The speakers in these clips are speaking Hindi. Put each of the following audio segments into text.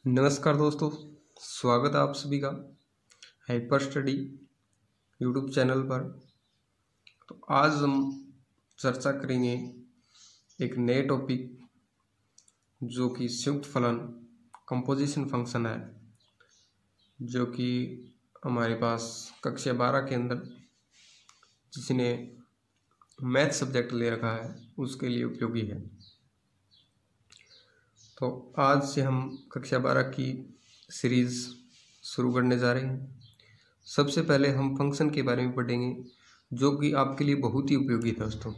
नमस्कार दोस्तों, स्वागत है आप सभी का हाइपर स्टडी यूट्यूब चैनल पर। तो आज हम चर्चा करेंगे एक नए टॉपिक जो कि संयुक्त फलन कंपोजिशन फंक्शन है, जो कि हमारे पास कक्षा 12 के अंदर जिसने मैथ सब्जेक्ट ले रखा है उसके लिए उपयोगी है। तो आज से हम कक्षा 12 की सीरीज़ शुरू करने जा रहे हैं। सबसे पहले हम फंक्शन के बारे में पढ़ेंगे, जो कि आपके लिए बहुत ही उपयोगी है दोस्तों।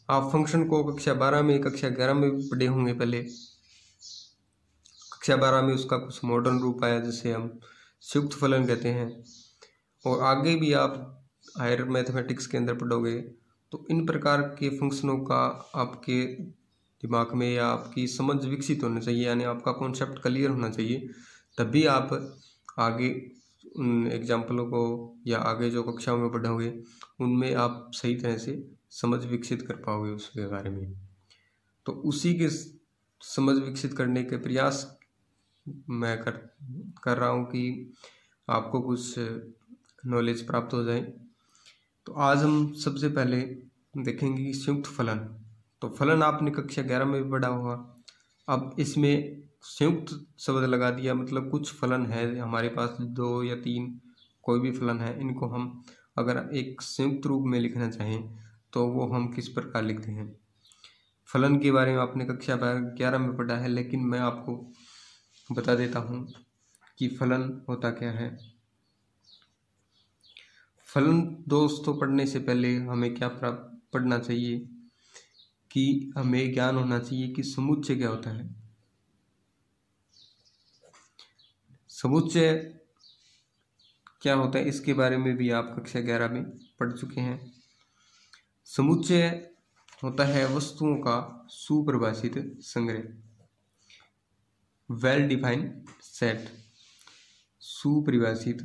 आप फंक्शन को कक्षा 12 में, कक्षा 11 में भी पढ़े होंगे। पहले कक्षा 12 में उसका कुछ मॉडर्न रूप आया जिसे हम संयुक्त फलन कहते हैं, और आगे भी आप हायर मैथमेटिक्स के अंदर पढ़ोगे तो इन प्रकार के फंक्शनों का आपके दिमाग में या आपकी समझ विकसित होनी चाहिए, यानी आपका कॉन्सेप्ट क्लियर होना चाहिए। तभी आप आगे उन एग्जाम्पलों को या आगे जो कक्षाओं में पढ़ोगे उनमें आप सही तरह से समझ विकसित कर पाओगे उसके बारे में। तो उसी के समझ विकसित करने के प्रयास मैं कर रहा हूँ कि आपको कुछ नॉलेज प्राप्त हो जाए। तो आज हम सबसे पहले देखेंगे कि संयुक्त फलन। तो फलन आपने कक्षा 11 में भी पढ़ा होगा। अब इसमें संयुक्त शब्द लगा दिया, मतलब कुछ फलन है हमारे पास, 2 या 3 कोई भी फलन है, इनको हम अगर एक संयुक्त रूप में लिखना चाहें तो वो हम किस प्रकार लिखते हैं। फलन के बारे में आपने कक्षा 11 में पढ़ा है, लेकिन मैं आपको बता देता हूँ कि फलन होता क्या है। फलन दोस्तों पढ़ने से पहले हमें क्या पढ़ना चाहिए कि हमें ज्ञान होना चाहिए कि समुच्चय क्या होता है। समुच्चय क्या होता है इसके बारे में भी आप कक्षा 11 में पढ़ चुके हैं। समुच्चय होता है वस्तुओं का सुपरिभाषित संग्रह, वेल डिफाइंड सेट, सुपरिभाषित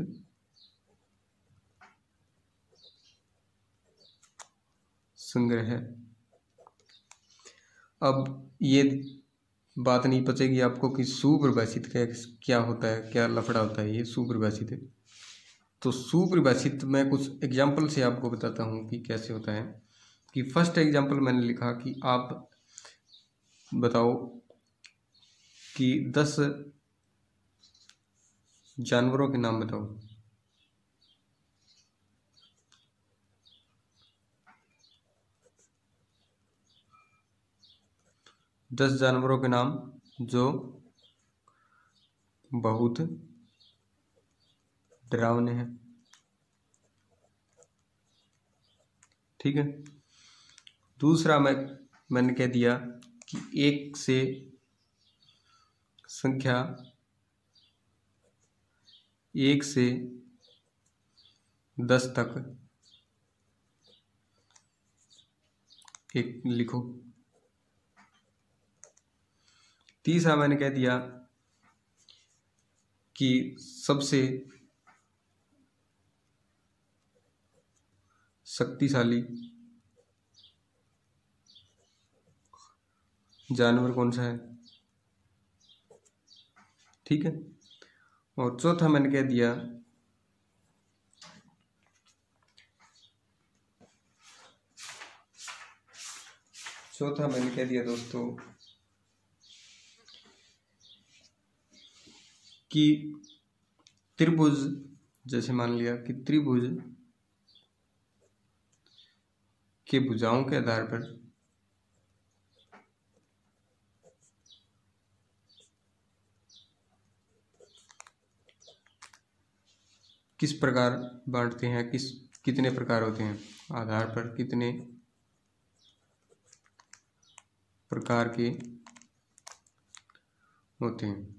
संग्रह है। अब ये बात नहीं पचेगी आपको कि सुपरिभाषित क्या होता है, क्या लफड़ा होता है ये सुपरिभाषित है। तो सुपरिभाषित मैं कुछ एग्जाम्पल से आपको बताता हूँ कि कैसे होता है। कि फर्स्ट एग्जाम्पल मैंने लिखा कि आप बताओ कि 10 जानवरों के नाम बताओ। दस जानवरों के नाम जो बहुत डरावने हैं। ठीक है। दूसरा मैंने कह दिया कि 1 से संख्या 1 से 10 तक एक लिखो। तीसरा मैंने कह दिया कि सबसे शक्तिशाली जानवर कौन सा है। ठीक है। और चौथा मैंने कह दिया दोस्तों कि त्रिभुज, जैसे मान लिया कि त्रिभुज के भुजाओं के आधार पर किस प्रकार बांटते हैं, कितने प्रकार होते हैं, आधार पर कितने प्रकार के होते हैं।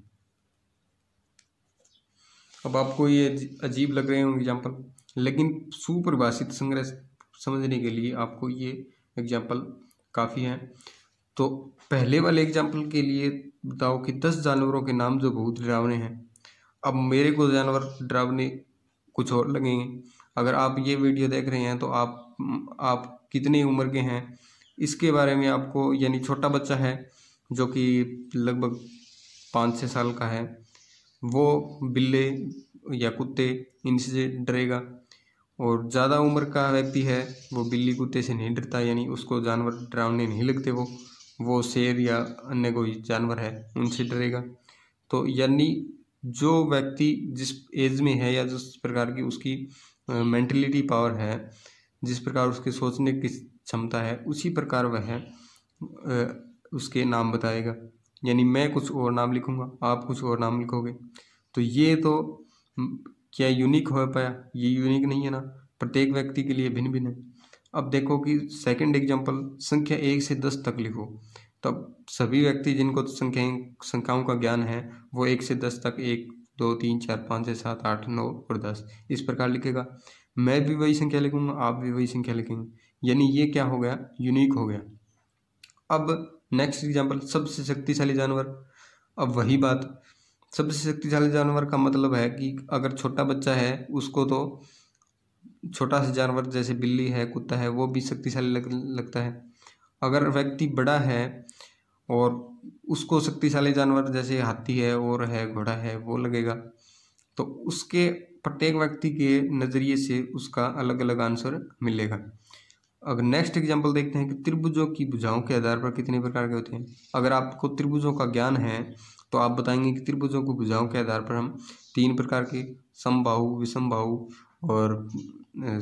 अब आपको ये अजीब लग रहे होंगे एग्जाम्पल, लेकिन सुपरिभाषित संग्रह समझने के लिए आपको ये एग्जाम्पल काफ़ी है। तो पहले वाले एग्जाम्पल के लिए बताओ कि 10 जानवरों के नाम जो बहुत डरावने हैं। अब मेरे को जानवर डरावने कुछ और लगेंगे। अगर आप ये वीडियो देख रहे हैं तो आप कितनी उम्र के हैं इसके बारे में आपको, यानी छोटा बच्चा है जो कि लगभग 5 से 6 साल का है वो बिल्ली या कुत्ते इनसे डरेगा, और ज़्यादा उम्र का व्यक्ति है वो बिल्ली कुत्ते से नहीं डरता, यानी उसको जानवर डरावने नहीं लगते, वो शेर या अन्य कोई जानवर है उनसे डरेगा। तो यानी जो व्यक्ति जिस एज में है या जिस प्रकार की उसकी मेंटलिटी पावर है, जिस प्रकार उसके सोचने की क्षमता है, उसी प्रकार वह उसके नाम बताएगा। यानी मैं कुछ और नाम लिखूंगा, आप कुछ और नाम लिखोगे, तो ये तो क्या यूनिक हो पाया? ये यूनिक नहीं है ना, प्रत्येक व्यक्ति के लिए भिन्न भिन्न है। अब देखो कि सेकंड एग्जांपल, संख्या 1 से 10 तक लिखो। तब सभी व्यक्ति जिनको संख्याओं का ज्ञान है वो 1 से 10 तक 1 2 3 4 5 6 7 8 9 और 10 इस प्रकार लिखेगा। मैं भी वही संख्या लिखूंगा, आप भी वही संख्या लिखेंगे, यानी ये क्या हो गया? यूनिक हो गया। अब नेक्स्ट एग्जांपल, सबसे शक्तिशाली जानवर। अब वही बात, सबसे शक्तिशाली जानवर का मतलब है कि अगर छोटा बच्चा है उसको तो छोटा सा जानवर जैसे बिल्ली है, कुत्ता है, वो भी शक्तिशाली लगता है। अगर व्यक्ति बड़ा है और उसको शक्तिशाली जानवर जैसे हाथी है और है घोड़ा है वो लगेगा, तो उसके प्रत्येक व्यक्ति के नज़रिए से उसका अलग अलग आंसर मिलेगा। अगर नेक्स्ट एग्जांपल देखते हैं कि त्रिभुजों की भुजाओं के आधार पर कितने प्रकार के होते हैं। अगर आपको त्रिभुजों का ज्ञान है तो आप बताएंगे कि त्रिभुजों की भुजाओं के आधार पर हम 3 प्रकार के समबाहु, विषमबाहु और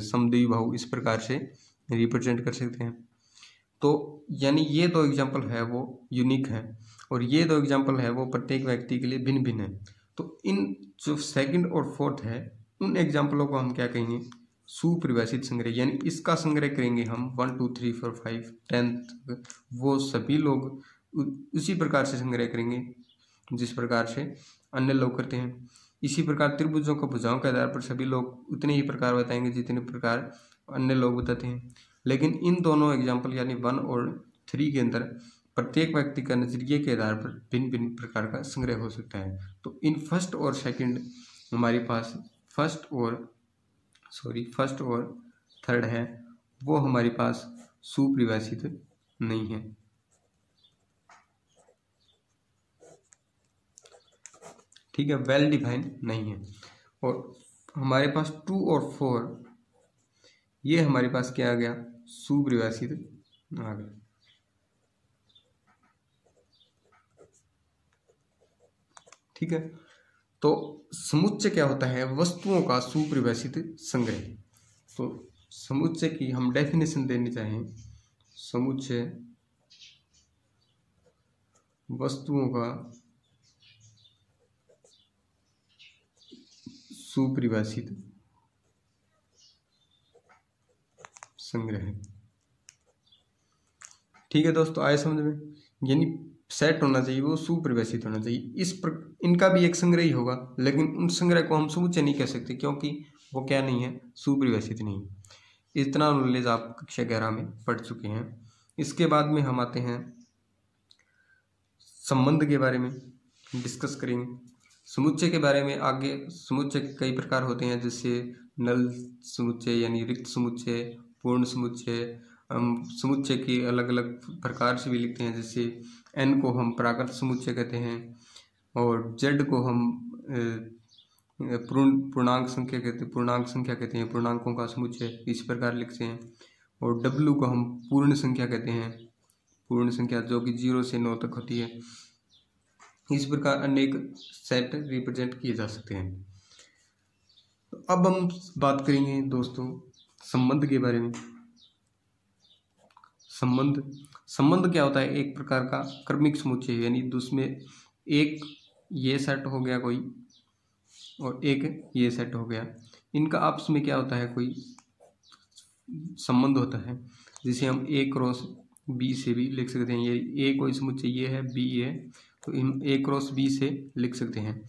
समद्विबाहु इस प्रकार से रिप्रेजेंट कर सकते हैं। तो यानी ये 2 एग्जाम्पल है वो यूनिक है, और ये 2 एग्जाम्पल है वो प्रत्येक व्यक्ति के लिए भिन्न भिन्न है। तो इन जो सेकंड और फोर्थ है उन एग्जाम्पलों को हम क्या कहेंगे? सुपरिभाषित संग्रह, यानी इसका संग्रह करेंगे हम 1 2 3 4 5 10 वो सभी लोग उसी प्रकार से संग्रह करेंगे जिस प्रकार से अन्य लोग करते हैं। इसी प्रकार त्रिभुजों को भुजाओं के आधार पर सभी लोग उतने ही प्रकार बताएंगे जितने प्रकार अन्य लोग बताते हैं। लेकिन इन दोनों एग्जाम्पल यानी 1 और 3 के अंदर प्रत्येक व्यक्ति का नजरिए के आधार पर भिन्न भिन्न प्रकार का संग्रह हो सकता है। तो इन फर्स्ट और सेकंड हमारे पास फर्स्ट और थर्ड है वो हमारे पास सुपरिभाषित नहीं है। ठीक है, वेल डिफाइंड नहीं है। और हमारे पास 2 और 4 ये हमारे पास क्या आ गया? सुपरिभाषित आ गया। ठीक है, तो समुच्चय क्या होता है? वस्तुओं का सुपरिभाषित संग्रह। तो समुच्चय की हम डेफिनेशन देनी चाहें, समुच्चय वस्तुओं का सुपरिभाषित संग्रह। ठीक है दोस्तों, आए समझ में? यानी सेट होना चाहिए, वो सुपरिभाषित होना चाहिए। इनका भी एक संग्रह ही होगा, लेकिन उन संग्रह को हम समुच्चय नहीं कह सकते क्योंकि वो क्या नहीं है? सुपरिभाषित नहीं। इतना नॉलेज आप कक्षा 11 में पढ़ चुके हैं। इसके बाद में हम आते हैं संबंध के बारे में डिस्कस करेंगे। समुच्चय के बारे में आगे, समुच्चय कई प्रकार होते हैं जैसे नल समुच्चय यानी रिक्त समुच्चय, पूर्ण समुच्चय। हम समुच्चय के अलग अलग प्रकार से भी लिखते हैं, जैसे n को हम प्राकृत समुच्चय कहते हैं और z को हम पूर्णांक संख्या कहते हैं, पूर्णांकों का समुच्चय इस प्रकार लिखते हैं। और w को हम पूर्ण संख्या कहते हैं, पूर्ण संख्या जो कि 0 से 9 तक होती है। इस प्रकार अनेक सेट रिप्रेजेंट किए जा सकते हैं। तो अब हम बात करेंगे दोस्तों संबंध के बारे में। संबंध क्या होता है? एक प्रकार का क्रमिक समुच्चय, यानी उसमें एक ये सेट हो गया कोई और एक ये सेट हो गया, इनका आपस में क्या होता है? कोई संबंध होता है, जिसे हम a क्रॉस b से भी लिख सकते हैं। ये a कोई समुच्चय ये है, b है, तो इन a क्रॉस b से लिख सकते हैं।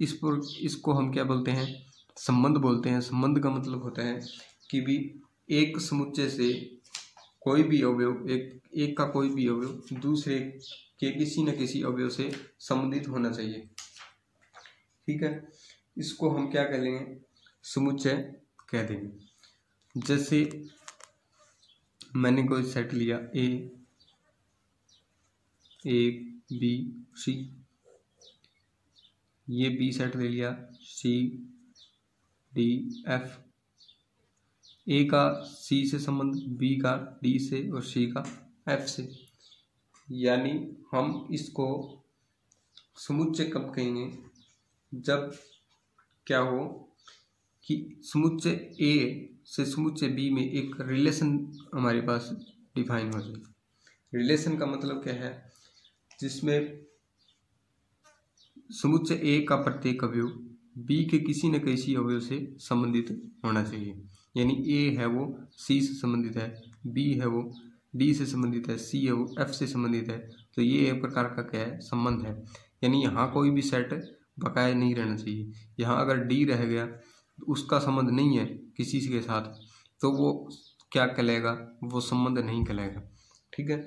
इसको हम क्या बोलते हैं? संबंध बोलते हैं। संबंध का मतलब होता है कि भी एक समुच्चय से कोई भी अवयव, एक का कोई भी अवयव दूसरे के किसी न किसी अवयव से संबंधित होना चाहिए। ठीक है, इसको हम क्या कह लेंगे? समुच्चय कह देंगे। जैसे मैंने कोई सेट लिया ए बी सी, ये बी सेट ले लिया, सी डी एफ, ए का सी से संबंध, बी का डी से और सी का एफ से। यानी हम इसको समुच्चय कब कहेंगे, जब क्या हो कि समुच्चय ए से समुच्चय बी में एक रिलेशन हमारे पास डिफाइन हो जाए। रिलेशन का मतलब क्या है, जिसमें समुच्चय ए का प्रत्येक अवयव बी के किसी न किसी अवयव से संबंधित होना चाहिए। यानी ए है वो सी से संबंधित है, बी है वो डी से संबंधित है, सी है वो एफ से संबंधित है। तो ये एक प्रकार का क्या है, संबंध है। यानी यहाँ कोई भी सेट बकाया नहीं रहना चाहिए। यहाँ अगर डी रह गया तो उसका संबंध नहीं है किसी के साथ, तो वो क्या कहलाएगा, वो संबंध नहीं कहलाएगा। ठीक है,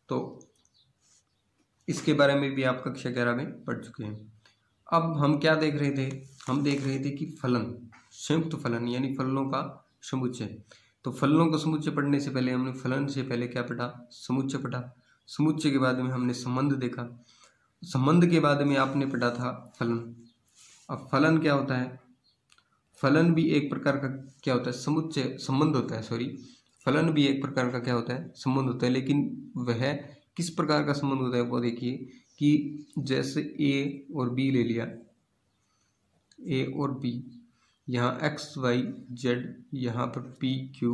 तो इसके बारे में भी आप कक्षा 11 में पढ़ चुके हैं। अब हम क्या देख रहे थे, हम देख रहे थे कि फलन, संयुक्त फलन यानी फलनों का समुच्चय। तो फलनों का समुच्चय पढ़ने से पहले हमने फलन से पहले क्या पढ़ा, समुच्चय पढ़ा। समुच्चय के बाद में हमने संबंध देखा, संबंध के बाद में आपने पढ़ा था फलन। अब फलन क्या होता है, फलन भी एक प्रकार का क्या होता है, समुच्चय संबंध होता है, सॉरी फलन भी एक प्रकार का क्या होता है, संबंध होता है। लेकिन वह किस प्रकार का संबंध होता है वो देखिए कि जैसे ए और बी ले लिया, ए और बी, यहाँ एक्स वाई जेड, यहाँ पर पी क्यू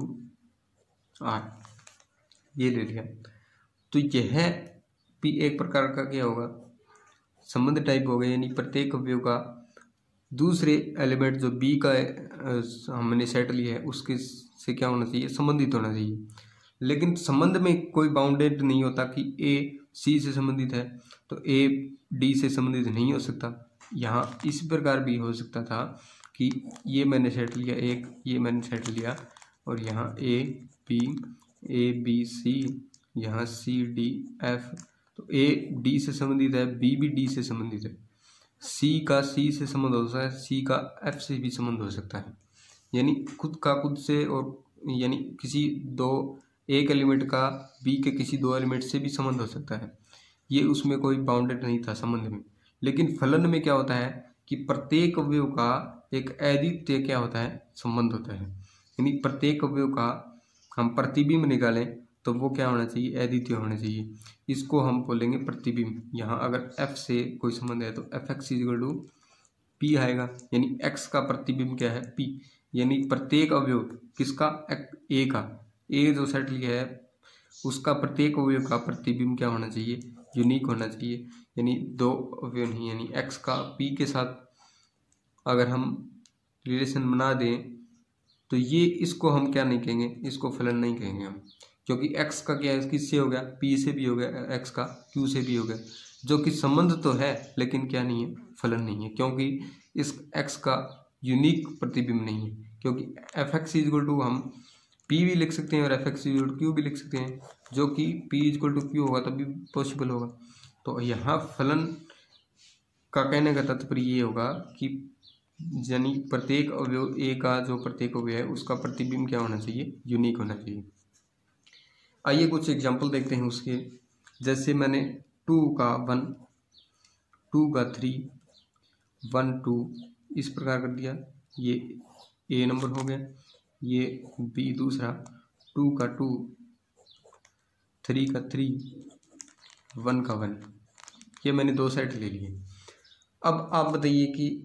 आर ये ले लिया, तो यह भी एक प्रकार का क्या होगा, संबंध टाइप हो गया। यानी प्रत्येक अवयव का दूसरे एलिमेंट जो बी का हमने सेट लिया है उसके से क्या होना चाहिए, संबंधित होना चाहिए। लेकिन संबंध में कोई बाउंडेड नहीं होता कि ए सी से संबंधित है तो ए डी से संबंधित नहीं हो सकता। यहाँ इस प्रकार भी हो सकता था कि ये मैंने सेट लिया एक, ये मैंने सेट लिया और यहाँ ए बी सी, यहाँ सी डी एफ, तो ए डी से संबंधित है, बी भी डी से संबंधित है, सी का सी से संबंध हो सकता है, सी का एफ से भी संबंध हो सकता है। यानी खुद का खुद से, और यानी किसी दो एक एलिमेंट का बी के किसी दो एलिमेंट से भी संबंध हो सकता है। ये उसमें कोई बाउंडेड नहीं था संबंध में। लेकिन फलन में क्या होता है कि प्रत्येक अवयव का एक अद्वितीय क्या होता है, संबंध होता है। यानी प्रत्येक अवयव का हम प्रतिबिंब निकालें तो वो क्या होना चाहिए, अद्वितीय होना चाहिए। इसको हम बोलेंगे प्रतिबिंब। यहाँ अगर f से कोई संबंध है तो f x equal to p आएगा। यानी x का प्रतिबिंब क्या है, p। यानी प्रत्येक अवयव किसका, a का, a जो सेट लिया है उसका प्रत्येक अवयव का प्रतिबिंब क्या होना चाहिए, यूनिक होना चाहिए। यानी दो अवयव नहीं, यानी x का p के साथ अगर हम रिलेशन बना दें तो ये इसको हम क्या नहीं कहेंगे, इसको फलन नहीं कहेंगे हम, क्योंकि x का क्या है, किससे हो गया, p से भी हो गया, x का q से भी हो गया, जो कि संबंध तो है लेकिन क्या नहीं है, फलन नहीं है। क्योंकि इस x का यूनिक प्रतिबिंब नहीं है। क्योंकि एफ एक्स इक्वल टू हम p भी लिख सकते हैं और f x equal to q भी लिख सकते हैं, जो कि p इक्वल टू क्यू होगा तभी पॉसिबल होगा। तो यहाँ फलन का कहने का तात्पर्य ये होगा कि यानी प्रत्येक अवयव ए का जो प्रत्येक अवयव है उसका प्रतिबिंब क्या होना चाहिए, यूनिक होना चाहिए। आइए कुछ एग्जांपल देखते हैं उसके। जैसे मैंने 2 का 1, 2 का 3, 1 2 इस प्रकार कर दिया, ये ए नंबर हो गया, ये बी दूसरा, 2 का 2, 3 का 3, 1 का 1, ये मैंने दो सेट ले लिए। अब आप बताइए कि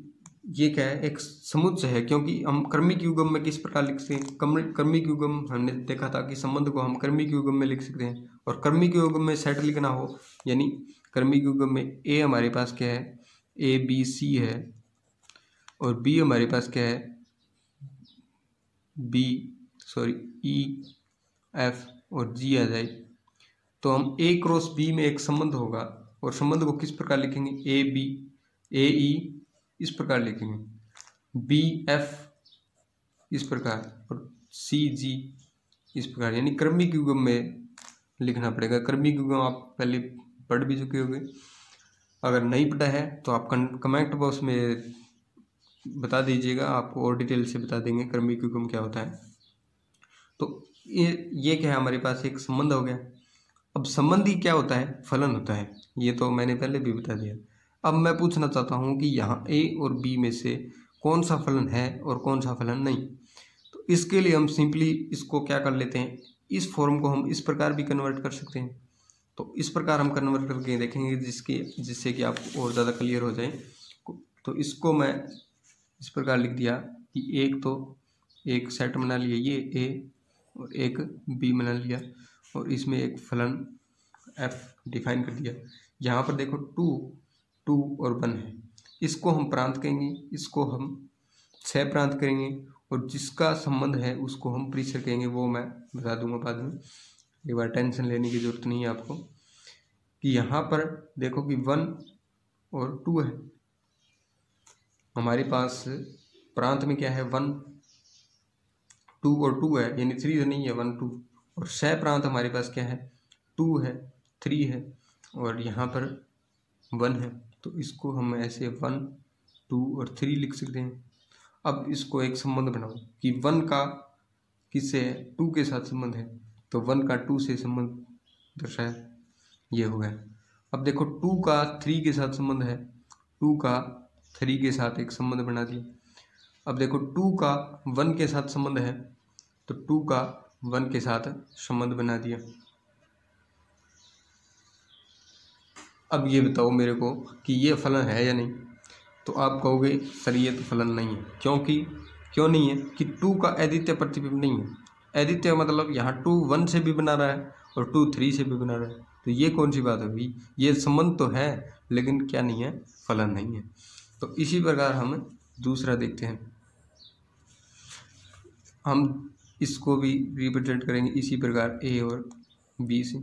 ये क्या है, एक समुच्चय है। क्योंकि हम क्रमिक युग्म में किस प्रकार लिखते हैं, क्रमिक युग्म हमने देखा था कि संबंध को हम क्रमिक युग्म में लिख सकते हैं। और क्रमिक युग्म में सेट लिखना हो, यानी क्रमिक युग्म में ए हमारे पास क्या है, ए बी सी है, और बी हमारे पास क्या है, ई एफ और जी आ जाए, तो हम ए क्रॉस बी में एक संबंध होगा। और संबंध को किस प्रकार लिखेंगे, ए बी ए ई इस प्रकार लिखेंगे, बी एफ इस प्रकार, और सी जी इस प्रकार। यानी क्रमिक युग्म में लिखना पड़ेगा। क्रमिक युग्म आप पहले पढ़ भी चुके होंगे, अगर नहीं पढ़ा है तो आप कमेंट बॉक्स में बता दीजिएगा, आपको और डिटेल से बता देंगे क्रमिक युग्म क्या होता है। तो ये क्या है, हमारे पास एक संबंध हो गया। अब संबंधी क्या होता है, फलन होता है। ये तो मैंने पहले भी बता दिया। अब मैं पूछना चाहता हूँ कि यहाँ ए और बी में से कौन सा फलन है और कौन सा फलन नहीं। तो इसके लिए हम सिंपली इसको क्या कर लेते हैं, इस फॉर्म को हम इस प्रकार भी कन्वर्ट कर सकते हैं। तो इस प्रकार हम कन्वर्ट करके देखेंगे जिससे कि आपको और ज़्यादा क्लियर हो जाए। तो इसको मैं इस प्रकार लिख दिया कि एक सेट बना लिया ये ए और एक बी बना लिया और इसमें एक फलन एफ डिफाइन कर दिया। यहाँ पर देखो 2 और 1 है, इसको हम प्रांत कहेंगे, इसको हम 6 प्रांत करेंगे और जिसका संबंध है उसको हम परिसर कहेंगे। वो मैं बता दूंगा बाद में, एक बार टेंशन लेने की जरूरत नहीं है आपको। कि यहाँ पर देखो कि 1 और 2 है, हमारे पास प्रांत में क्या है 1 2 और 2 है, यानी 3 तो नहीं है 1 2। और 6 प्रांत हमारे पास क्या है 2 है 3 है और यहाँ पर 1 है। तो इसको हम ऐसे 1 2 और 3 लिख सकते हैं। अब इसको एक संबंध बनाओ कि 1 का किससे है 2 के साथ संबंध है, तो 1 का 2 से संबंध दर्शाया, ये हो गया। अब देखो 2 का 3 के साथ संबंध है, 2 का 3 के साथ एक संबंध बना दिया। अब देखो 2 का 1 के साथ संबंध है, तो 2 का 1 के साथ संबंध बना दिया। अब ये बताओ मेरे को कि ये फलन है या नहीं। तो आप कहोगे सर ये तो फलन नहीं है, क्यों नहीं है कि 2 का अद्वितीय प्रतिबिंब नहीं है। अद्वितीय मतलब यहाँ 2 1 से भी बना रहा है और 2 3 से भी बना रहा है, तो ये कौन सी बात होगी, ये संबंध तो है लेकिन क्या नहीं है, फलन नहीं है। तो इसी प्रकार हम दूसरा देखते हैं, हम इसको भी रिप्रेजेंट करेंगे इसी प्रकार ए और बी से।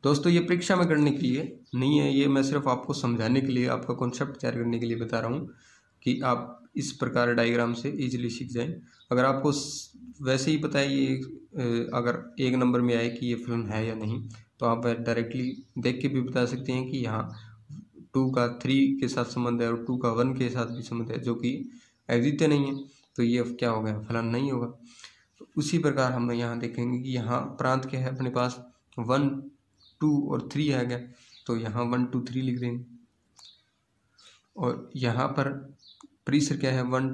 दोस्तों ये परीक्षा में करने के लिए नहीं है, ये मैं सिर्फ आपको समझाने के लिए, आपका कॉन्सेप्ट तैयार करने के लिए बता रहा हूँ कि आप इस प्रकार डायग्राम से इजीली सीख जाएं। अगर आपको वैसे ही पता है ये अगर 1 नंबर में आए कि ये फलन है या नहीं, तो आप डायरेक्टली देख के भी बता सकते हैं कि यहाँ 2 का 3 के साथ संबंध है और 2 का 1 के साथ भी संबंध है, जो कि अद्वितीय नहीं है, तो ये क्या हो गया, फलन नहीं होगा। तो उसी प्रकार हम यहाँ देखेंगे कि यहाँ प्रांत क्या है अपने पास 1 2 और 3 आ गया, तो यहाँ 1 2 3 लिख देंगे। और यहाँ पर परिसर क्या है 1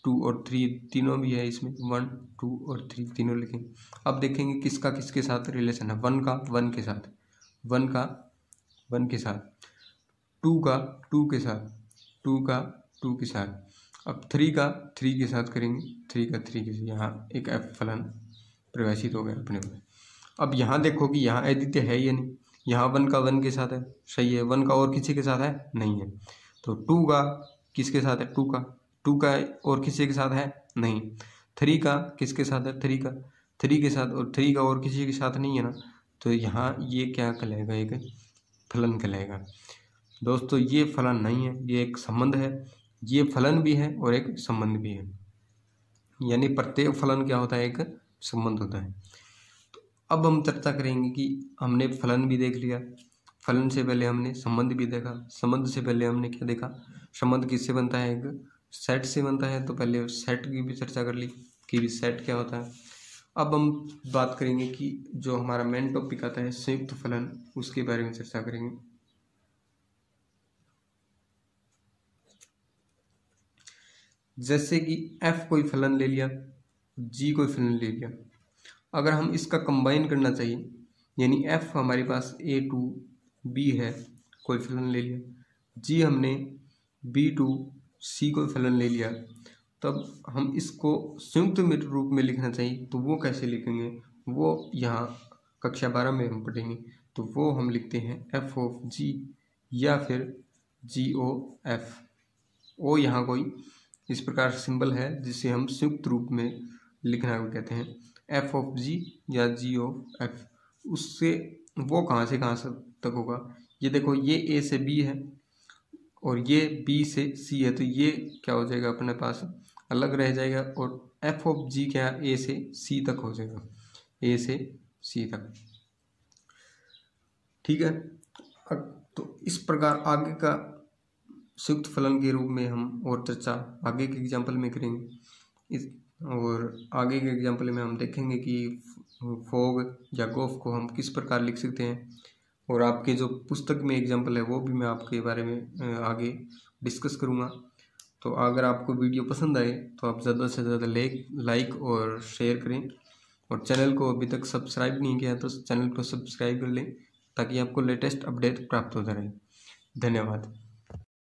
2 और 3 तीनों भी है, इसमें 1 2 और 3 तीनों लिखेंगे। अब देखेंगे किसका किसके साथ रिलेशन है, 1 का 1 के साथ, 1 का 1 के साथ, 2 का 2 के साथ, 2 का 2 के साथ। अब 3 का 3 के साथ करेंगे, 3 का 3 के साथ, यहाँ एक एफ फलन परिभाषित हो गया अपने को। अब यहाँ देखो कि यहाँ अद्वितीय है या नहीं, यहाँ 1 का 1 के साथ है, सही है, 1 का और किसी के साथ है नहीं है। तो 2 का किसके साथ है, 2 का और किसी के साथ है नहीं। 3 का किसके साथ है, 3 का 3 के साथ, और 3 का और किसी के साथ नहीं है ना, तो यहाँ ये क्या कहलाएगा, एक फलन कहलाएगा। दोस्तों ये फलन नहीं है, ये एक संबंध है, ये फलन भी है और एक संबंध भी है, यानी प्रत्येक फलन क्या होता है, एक संबंध होता है। तो अब हम चर्चा करेंगे कि हमने फलन भी देख लिया, फलन से पहले हमने संबंध भी देखा, संबंध से पहले हमने क्या देखा, संबंध किससे बनता है, एक सेट से बनता है। तो पहले सेट की भी चर्चा कर ली कि भी सेट क्या होता है। अब हम बात करेंगे कि जो हमारा मेन टॉपिक आता है संयुक्त फलन, उसके बारे में चर्चा करेंगे। जैसे कि f कोई फलन ले लिया, g कोई फलन ले लिया, अगर हम इसका कंबाइन करना चाहिए, यानी f हमारे पास a2 b है, कोई फलन ले लिया, g हमने b2 c कोई फलन ले लिया, तब हम इसको संयुक्त रूप में लिखना चाहिए। तो वो कैसे लिखेंगे, वो यहाँ कक्षा 12 में हम पढ़ेंगे। तो वो हम लिखते हैं f ऑफ g या फिर g ओ f। ओ यहाँ कोई इस प्रकार सिंबल है जिसे हम संयुक्त रूप में लिखना कहते हैं, f ऑफ g या g ऑफ f। उससे वो कहाँ से कहाँ तक होगा, ये देखो ये a से b है और ये b से c है, तो ये क्या हो जाएगा अपने पास अलग रह जाएगा, और f ऑफ g क्या a से c तक हो जाएगा, a से c तक, ठीक है। तो इस प्रकार आगे का संयुक्त फलन के रूप में हम और चर्चा आगे के एग्जाम्पल में करेंगे। और आगे के एग्जाम्पल में हम देखेंगे कि फॉग या गोफ को हम किस प्रकार लिख सकते हैं, और आपके जो पुस्तक में एग्जाम्पल है वो भी मैं आपके बारे में आगे डिस्कस करूँगा। तो अगर आपको वीडियो पसंद आए तो आप ज़्यादा से ज़्यादा लाइक और शेयर करें, और चैनल को अभी तक सब्सक्राइब नहीं किया तो चैनल को सब्सक्राइब कर लें ताकि आपको लेटेस्ट अपडेट प्राप्त होता रहे। धन्यवाद।